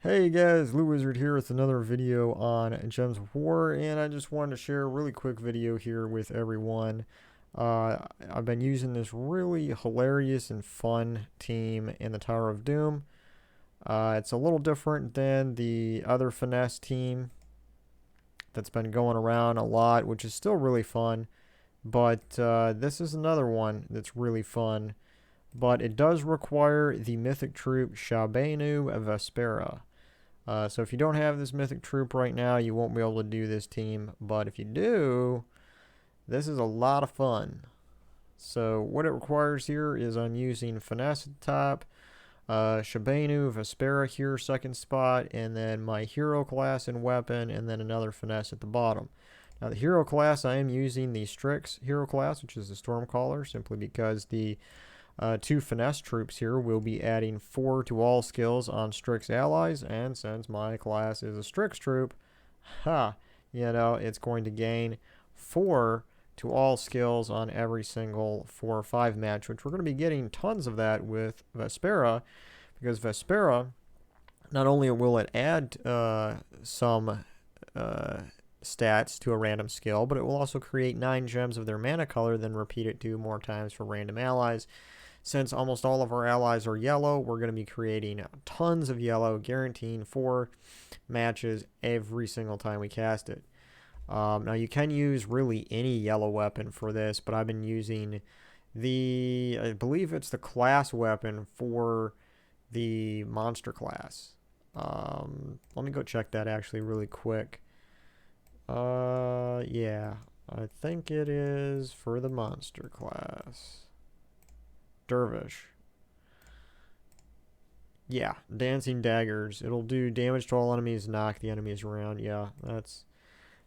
Hey guys, LootWizard here with another video on Gems of War, and I just wanted to share a really quick video here with everyone. I've been using this really hilarious and fun team in the Tower of Doom. It's a little different than the other Finesse team that's been going around a lot, which is still really fun, but this is another one that's really fun, but it does require the mythic troop Shahbanu Vespera. So if you don't have this mythic troop right now, you won't be able to do this team. But if you do, this is a lot of fun. So what it requires here is I'm using Finesse at the top, Shahbanu, Vespera here, second spot, and then my hero class and weapon, and then another Finesse at the bottom. Now the hero class, I am using the Strix hero class, which is the Stormcaller, simply because the two Finesse troops here will be adding 4 to all skills on Strix allies, and since my class is a Strix troop, it's going to gain 4 to all skills on every single 4 or 5 match, which we're going to be getting tons of that with Vespera, because Vespera, not only will it add some stats to a random skill, but it will also create 9 gems of their mana color, then repeat it 2 more times for random allies. Since almost all of our allies are yellow, we're going to be creating tons of yellow, guaranteeing 4 matches every single time we cast it. Now, you can use really any yellow weapon for this, but I've been using I believe it's the class weapon for the monster class. Let me go check that actually really quick. Yeah, I think it is for the monster class. Dervish. Yeah, dancing daggers. It'll do damage to all enemies, knock the enemies around. Yeah,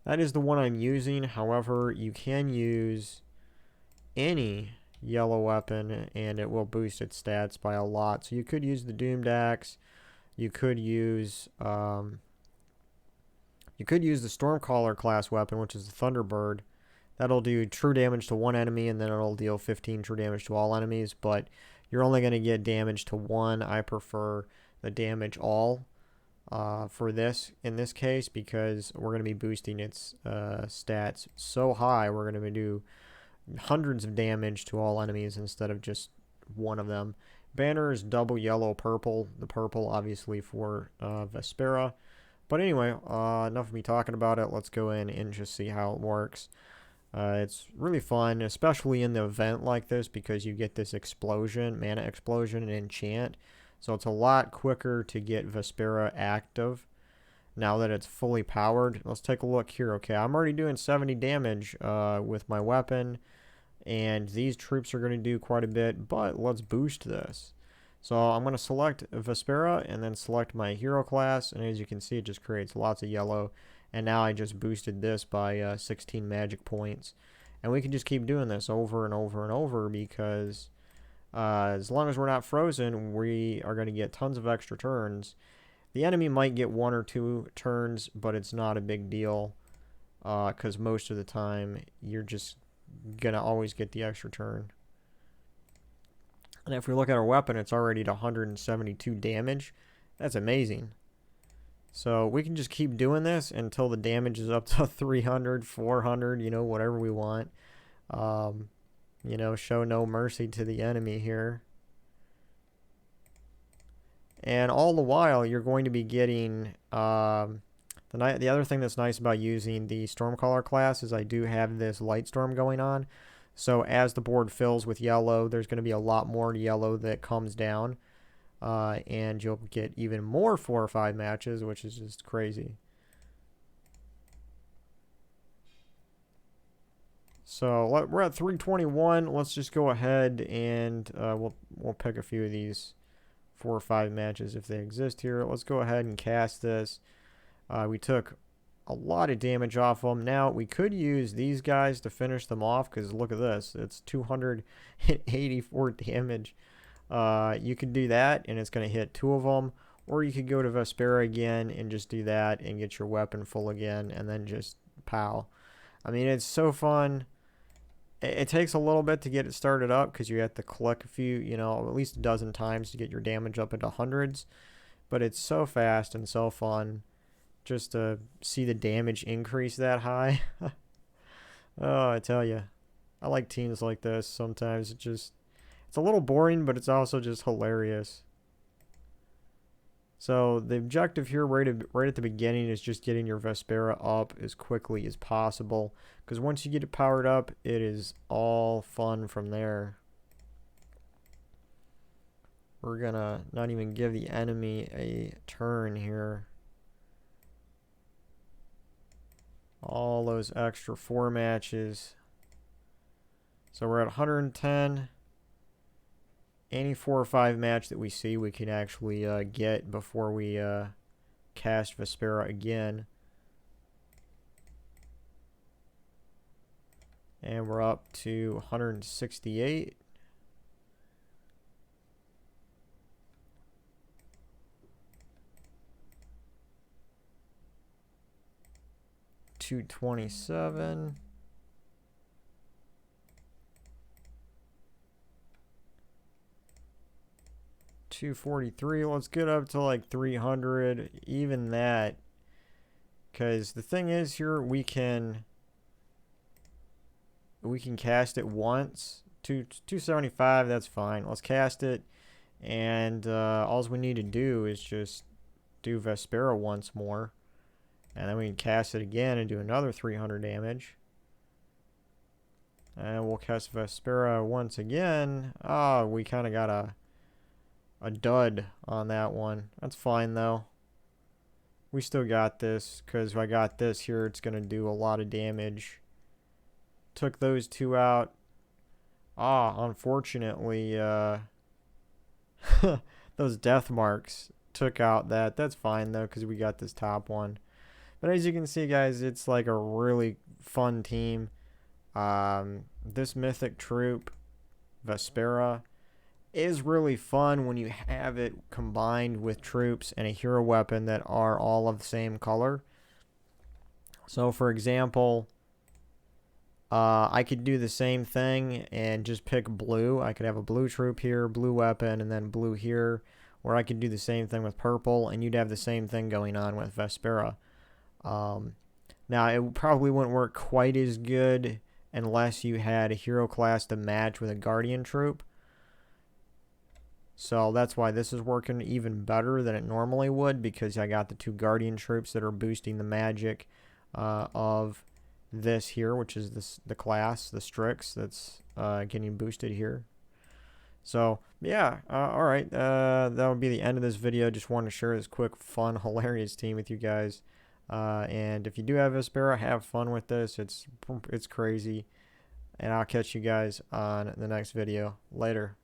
that is the one I'm using. However, you can use any yellow weapon and it will boost its stats by a lot. So you could use the Doomed Axe. You could use the Stormcaller class weapon, which is the Thunderbird. That'll do true damage to one enemy, and then it'll deal 15 true damage to all enemies, but you're only going to get damage to one. I prefer the damage all for this, in this case, because we're going to be boosting its stats so high, we're going to do hundreds of damage to all enemies instead of just one of them. Banner is double yellow purple, the purple obviously for Vespera. But anyway, enough of me talking about it. Let's go in and just see how it works. It's really fun, especially in the event like this, because you get this explosion, mana explosion and enchant. So it's a lot quicker to get Vespera active now that it's fully powered. Let's take a look here. Okay, I'm already doing 70 damage with my weapon, and these troops are going to do quite a bit, but let's boost this. So I'm going to select Vespera and then select my hero class, and as you can see, it just creates lots of yellow. And now I just boosted this by 16 magic points. And we can just keep doing this over and over and over, because as long as we're not frozen, we are going to get tons of extra turns. The enemy might get 1 or 2 turns, but it's not a big deal, because most of the time you're just going to always get the extra turn. And if we look at our weapon, it's already at 172 damage. That's amazing. So we can just keep doing this until the damage is up to 300, 400, whatever we want. Show no mercy to the enemy here. And all the while, you're going to be getting... the other thing that's nice about using the Stormcaller class is I do have this light storm going on. So as the board fills with yellow, there's going to be a lot more yellow that comes down. And you'll get even more 4 or 5 matches, which is just crazy. So we're at 321. Let's just go ahead and we'll pick a few of these 4 or 5 matches if they exist here. Let's go ahead and cast this. We took a lot of damage off them. Now we could use these guys to finish them off, because look at this. It's 284 damage. You could do that, and it's going to hit 2 of them. Or you could go to Vespera again and just do that and get your weapon full again, and then just pow. I mean, it's so fun. It takes a little bit to get it started up, because you have to click a few, at least a dozen times to get your damage up into hundreds. but it's so fast and so fun just to see the damage increase that high. Oh, I tell you, I like teams like this. Sometimes it's a little boring, but it's also just hilarious. So the objective here right at the beginning is just getting your Vespera up as quickly as possible, because once you get it powered up, it is all fun from there. We're gonna not even give the enemy a turn here. All those extra 4 matches. So we're at 110. Any 4 or 5 match that we see, we can actually get before we cast Vespera again. And we're up to 168. $227. 243. Let's get up to like 300, even that, because the thing is here, we can cast it once. 275, that's fine. Let's cast it, and all we need to do is just do Vespera once more, and then we can cast it again and do another 300 damage. And we'll cast Vespera once again. Oh, we kind of got a dud on that one. That's fine though. We still got this, because if I got this here, it's going to do a lot of damage. Took those 2 out. Unfortunately, those death marks took out that. That's fine though, because we got this top one. But as you can see, guys, it's like a really fun team. This mythic troop, Vespera, is really fun when you have it combined with troops and a hero weapon that are all of the same color. So for example, I could do the same thing and just pick blue. I could have a blue troop here, blue weapon, and then blue here. Or I could do the same thing with purple, and you'd have the same thing going on with Vespera. Now, it probably wouldn't work quite as good unless you had a hero class to match with a guardian troop. So that's why this is working even better than it normally would, because I got the 2 guardian troops that are boosting the magic of this here, which is the class, the Strix, that's getting boosted here. So yeah, all right, that would be the end of this video. Just wanted to share this quick, fun, hilarious team with you guys. And if you do have Vespera, have fun with this. It's crazy. And I'll catch you guys on the next video. Later.